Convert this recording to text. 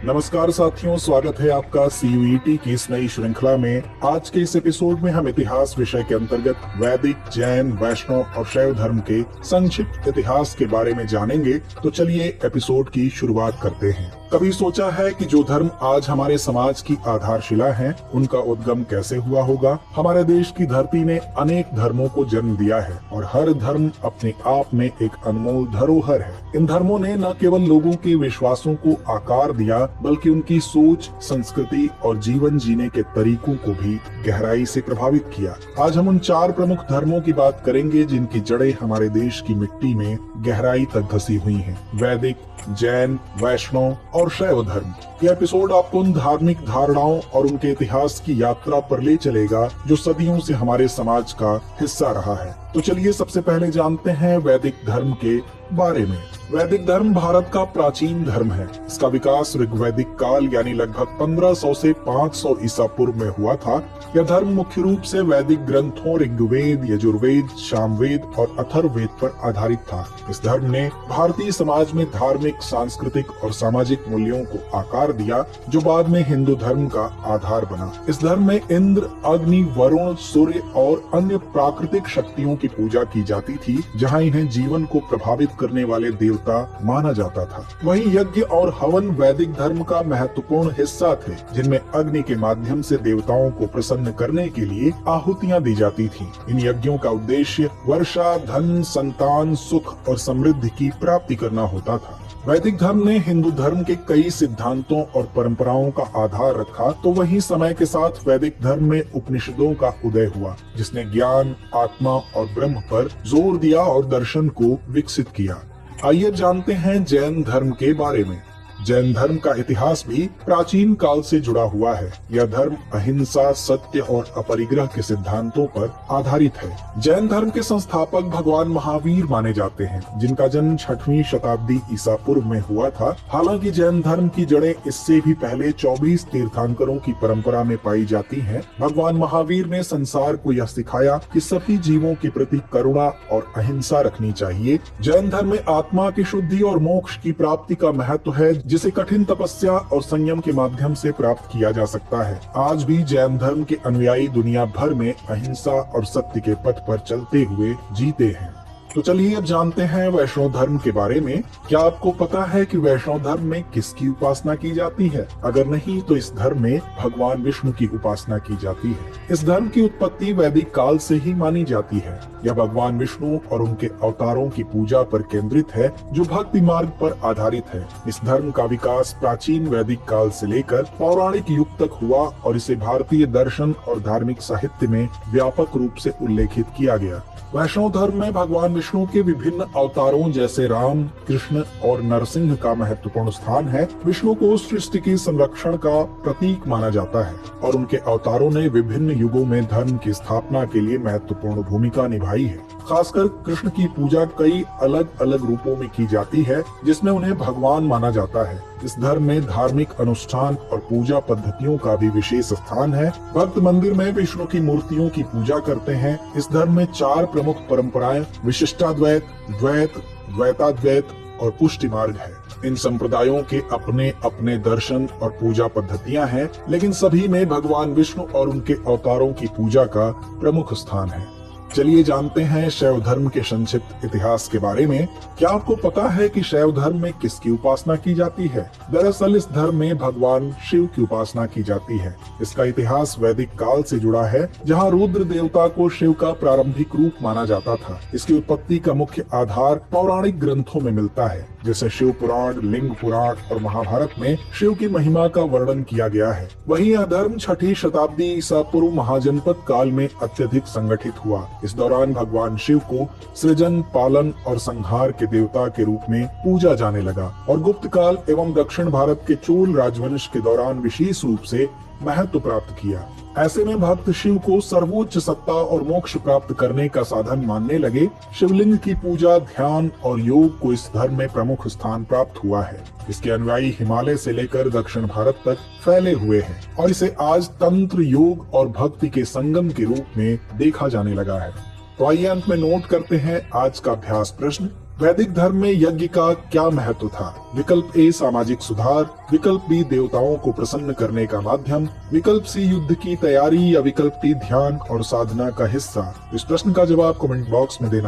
नमस्कार साथियों, स्वागत है आपका CUET की इस नई श्रृंखला में। आज के इस एपिसोड में हम इतिहास विषय के अंतर्गत वैदिक, जैन, वैष्णव और शैव धर्म के संक्षिप्त इतिहास के बारे में जानेंगे। तो चलिए एपिसोड की शुरुआत करते हैं। कभी सोचा है कि जो धर्म आज हमारे समाज की आधारशिला हैं, उनका उद्गम कैसे हुआ होगा? हमारे देश की धरती ने अनेक धर्मों को जन्म दिया है और हर धर्म अपने आप में एक अनमोल धरोहर है। इन धर्मों ने न केवल लोगों के विश्वासों को आकार दिया, बल्कि उनकी सोच, संस्कृति और जीवन जीने के तरीकों को भी गहराई से प्रभावित किया। आज हम उन 4 प्रमुख धर्मों की बात करेंगे जिनकी जड़ें हमारे देश की मिट्टी में गहराई तक धसी हुई हैं। वैदिक, जैन, वैष्णव और शैव धर्म। यह एपिसोड आपको उन धार्मिक धारणाओं और उनके इतिहास की यात्रा पर ले चलेगा जो सदियों से हमारे समाज का हिस्सा रहा है। तो चलिए सबसे पहले जानते हैं वैदिक धर्म के बारे में। वैदिक धर्म भारत का प्राचीन धर्म है। इसका विकास ऋग्वैदिक काल यानी लगभग 1500 से 500 ईसा पूर्व में हुआ था। यह धर्म मुख्य रूप से वैदिक ग्रंथों ऋग्वेद, यजुर्वेद, सामवेद और अथर्ववेद पर आधारित था। इस धर्म ने भारतीय समाज में धार्मिक, सांस्कृतिक और सामाजिक मूल्यों को आकार दिया, जो बाद में हिंदू धर्म का आधार बना। इस धर्म में इंद्र, अग्नि, वरुण, सूर्य और अन्य प्राकृतिक शक्तियों की पूजा की जाती थी, जहाँ इन्हें जीवन को प्रभावित करने वाले देवता माना जाता था। वहीं यज्ञ और हवन वैदिक धर्म का महत्वपूर्ण हिस्सा थे, जिनमें अग्नि के माध्यम से देवताओं को प्रसन्न करने के लिए आहुतियां दी जाती थीं। इन यज्ञों का उद्देश्य वर्षा, धन, संतान, सुख और समृद्धि की प्राप्ति करना होता था। वैदिक धर्म ने हिंदू धर्म के कई सिद्धांतों और परंपराओं का आधार रखा, तो वहीं समय के साथ वैदिक धर्म में उपनिषदों का उदय हुआ, जिसने ज्ञान, आत्मा और ब्रह्म पर जोर दिया और दर्शन को विकसित किया। आइए जानते हैं जैन धर्म के बारे में। जैन धर्म का इतिहास भी प्राचीन काल से जुड़ा हुआ है। यह धर्म अहिंसा, सत्य और अपरिग्रह के सिद्धांतों पर आधारित है। जैन धर्म के संस्थापक भगवान महावीर माने जाते हैं, जिनका जन्म 6वीं शताब्दी ईसा पूर्व में हुआ था। हालांकि जैन धर्म की जड़ें इससे भी पहले 24 तीर्थंकरों की परंपरा में पाई जाती हैं। भगवान महावीर ने संसार को यह सिखाया कि सभी जीवों के प्रति करुणा और अहिंसा रखनी चाहिए। जैन धर्म में आत्मा की शुद्धि और मोक्ष की प्राप्ति का महत्व है, जिसे कठिन तपस्या और संयम के माध्यम से प्राप्त किया जा सकता है। आज भी जैन धर्म के अनुयायी दुनिया भर में अहिंसा और सत्य के पथ पर चलते हुए जीते हैं। तो चलिए अब जानते हैं वैष्णव धर्म के बारे में। क्या आपको पता है कि वैष्णव धर्म में किसकी उपासना की जाती है? अगर नहीं तो इस धर्म में भगवान विष्णु की उपासना की जाती है। इस धर्म की उत्पत्ति वैदिक काल से ही मानी जाती है। यह भगवान विष्णु और उनके अवतारों की पूजा पर केंद्रित है, जो भक्ति मार्ग पर आधारित है। इस धर्म का विकास प्राचीन वैदिक काल से लेकर पौराणिक युग तक हुआ और इसे भारतीय दर्शन और धार्मिक साहित्य में व्यापक रूप से उल्लेखित किया गया। वैष्णव धर्म में भगवान विष्णु के विभिन्न अवतारों जैसे राम, कृष्ण और नरसिंह का महत्वपूर्ण स्थान है। विष्णु को सृष्टि की संरक्षण का प्रतीक माना जाता है और उनके अवतारों ने विभिन्न युगों में धर्म की स्थापना के लिए महत्वपूर्ण भूमिका निभाई है। खासकर कृष्ण की पूजा कई अलग अलग रूपों में की जाती है, जिसमें उन्हें भगवान माना जाता है। इस धर्म में धार्मिक अनुष्ठान और पूजा पद्धतियों का भी विशेष स्थान है। भक्त मंदिर में विष्णु की मूर्तियों की पूजा करते हैं। इस धर्म में 4 प्रमुख परंपराएं विशिष्टाद्वैत, द्वैत, द्वैताद्वैत और पुष्टि मार्ग है। इन संप्रदायों के अपने अपने दर्शन और पूजा पद्धतियां हैं, लेकिन सभी में भगवान विष्णु और उनके अवतारों की पूजा का प्रमुख स्थान है। चलिए जानते हैं शैव धर्म के संक्षिप्त इतिहास के बारे में। क्या आपको पता है कि शैव धर्म में किसकी उपासना की जाती है? दरअसल इस धर्म में भगवान शिव की उपासना की जाती है। इसका इतिहास वैदिक काल से जुड़ा है, जहां रुद्र देवता को शिव का प्रारंभिक रूप माना जाता था। इसकी उत्पत्ति का मुख्य आधार पौराणिक ग्रंथों में मिलता है, जैसे शिव पुराण, लिंग पुराण और महाभारत में शिव की महिमा का वर्णन किया गया है। वहीं यह धर्म 6ठी शताब्दी ईसा पूर्व महाजनपद काल में अत्यधिक संगठित हुआ। इस दौरान भगवान शिव को सृजन, पालन और संहार के देवता के रूप में पूजा जाने लगा और गुप्त काल एवं दक्षिण भारत के चोल राजवंश के दौरान विशेष रूप से महत्व प्राप्त किया। ऐसे में भक्त शिव को सर्वोच्च सत्ता और मोक्ष प्राप्त करने का साधन मानने लगे। शिवलिंग की पूजा, ध्यान और योग को इस धर्म में प्रमुख स्थान प्राप्त हुआ है। इसके अनुयायी हिमालय से लेकर दक्षिण भारत तक फैले हुए हैं और इसे आज तंत्र, योग और भक्ति के संगम के रूप में देखा जाने लगा है। तो आइए अंत में नोट करते हैं आज का अभ्यास प्रश्न। वैदिक धर्म में यज्ञ का क्या महत्व था? विकल्प ए सामाजिक सुधार, विकल्प बी देवताओं को प्रसन्न करने का माध्यम, विकल्प सी युद्ध की तैयारी या विकल्प डी ध्यान और साधना का हिस्सा। इस प्रश्न का जवाब कमेंट बॉक्स में देना